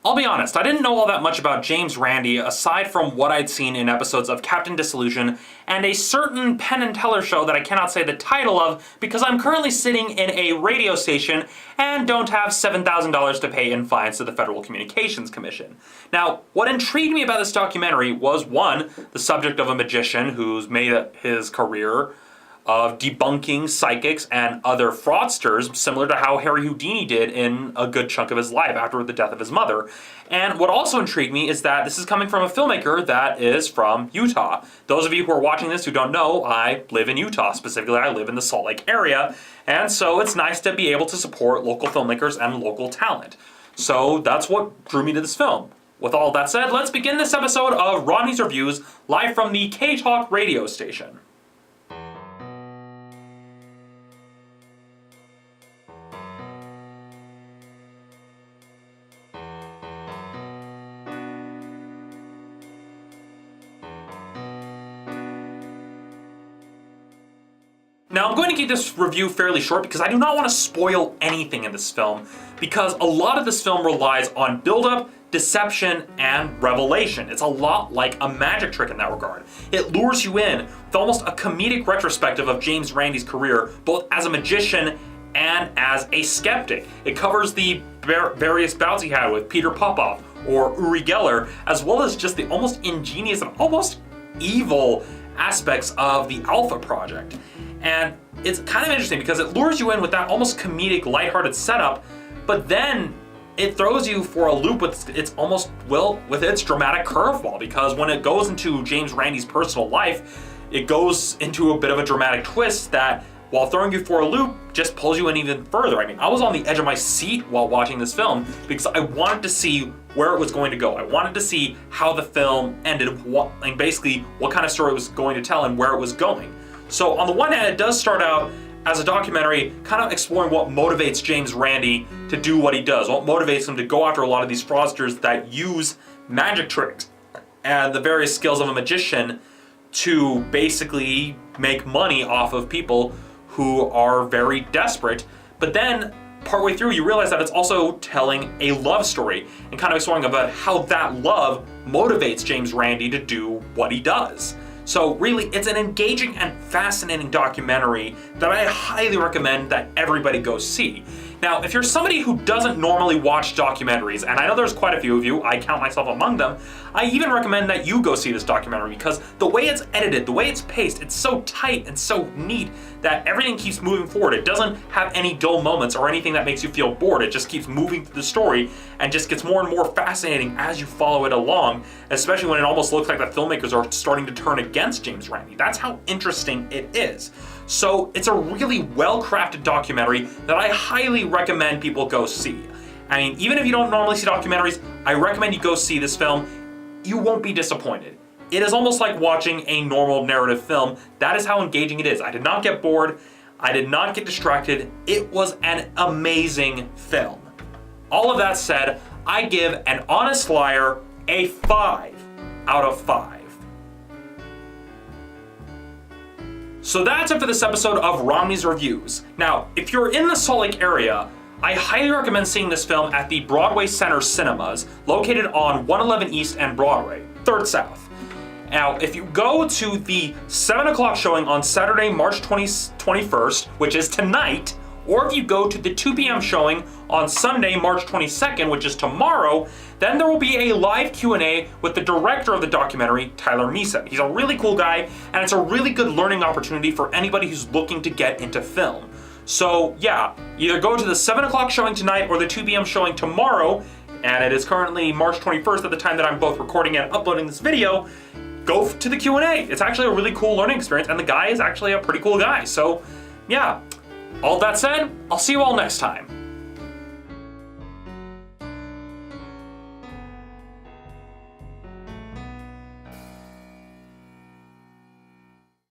I'll be honest, I didn't know all that much about James Randi aside from what I'd seen in episodes of Captain Disillusion and a certain Penn and Teller show that I cannot say the title of because I'm currently sitting in a radio station and don't have $7,000 to pay in fines to the Federal Communications Commission. Now, what intrigued me about this documentary was, one, the subject of a magician who's made his career of debunking psychics and other fraudsters, similar to how Harry Houdini did in a good chunk of his life after the death of his mother. And what also intrigued me is that this is coming from a filmmaker that is from Utah. Those of you who are watching this who don't know, I live in Utah. Specifically, I live in the Salt Lake area. And so it's nice to be able to support local filmmakers and local talent. So that's what drew me to this film. With all that said, let's begin this episode of Rodney's Reviews, live from the K-Talk radio station. Now, I'm going to keep this review fairly short because I do not want to spoil anything in this film, because a lot of this film relies on build-up, deception, and revelation. It's a lot like a magic trick in that regard. It lures you in with almost a comedic retrospective of James Randi's career, both as a magician and as a skeptic. It covers the various bouts he had with Peter Popoff or Uri Geller, as well as just the almost ingenious and almost evil aspects of the Alpha Project. And it's kind of interesting because it lures you in with that almost comedic, lighthearted setup, but then it throws you for a loop with its dramatic curveball, because when it goes into James Randi's personal life, it goes into a bit of a dramatic twist that, while throwing you for a loop, just pulls you in even further. I mean, I was on the edge of my seat while watching this film because I wanted to see where it was going to go. I wanted to see how the film ended, and basically what kind of story it was going to tell and where it was going. So on the one hand, it does start out as a documentary kind of exploring what motivates James Randi to do what he does, what motivates him to go after a lot of these fraudsters that use magic tricks and the various skills of a magician to basically make money off of people who are very desperate. But then partway through, you realize that it's also telling a love story and kind of exploring about how that love motivates James Randi to do what he does. So really, it's an engaging and fascinating documentary that I highly recommend that everybody go see. Now, if you're somebody who doesn't normally watch documentaries, and I know there's quite a few of you, I count myself among them, I even recommend that you go see this documentary because the way it's edited, the way it's paced, it's so tight and so neat that everything keeps moving forward. It doesn't have any dull moments or anything that makes you feel bored. It just keeps moving through the story and just gets more and more fascinating as you follow it along, especially when it almost looks like the filmmakers are starting to turn against James Randi. That's how interesting it is. So it's a really well-crafted documentary that I highly recommend people go see. I mean, even if you don't normally see documentaries, I recommend you go see this film. You won't be disappointed. It is almost like watching a normal narrative film. That is how engaging it is. I did not get bored. I did not get distracted. It was an amazing film. All of that said, I give An Honest Liar a 5 out of 5. So that's it for this episode of Romney's Reviews. Now, if you're in the Salt Lake area, I highly recommend seeing this film at the Broadway Center Cinemas, located on 111 East and Broadway, 3rd South. Now, if you go to the 7 o'clock showing on Saturday, March 21st, which is tonight, or if you go to the 2 p.m. showing on Sunday, March 22nd, which is tomorrow, then there will be a live Q&A with the director of the documentary, Tyler Misa. He's a really cool guy, and it's a really good learning opportunity for anybody who's looking to get into film. So yeah, either go to the 7 o'clock showing tonight or the 2 p.m. showing tomorrow, and it is currently March 21st at the time that I'm both recording and uploading this video. Go to the Q&A. It's actually a really cool learning experience, and the guy is actually a pretty cool guy. So yeah, all that said, I'll see you all next time.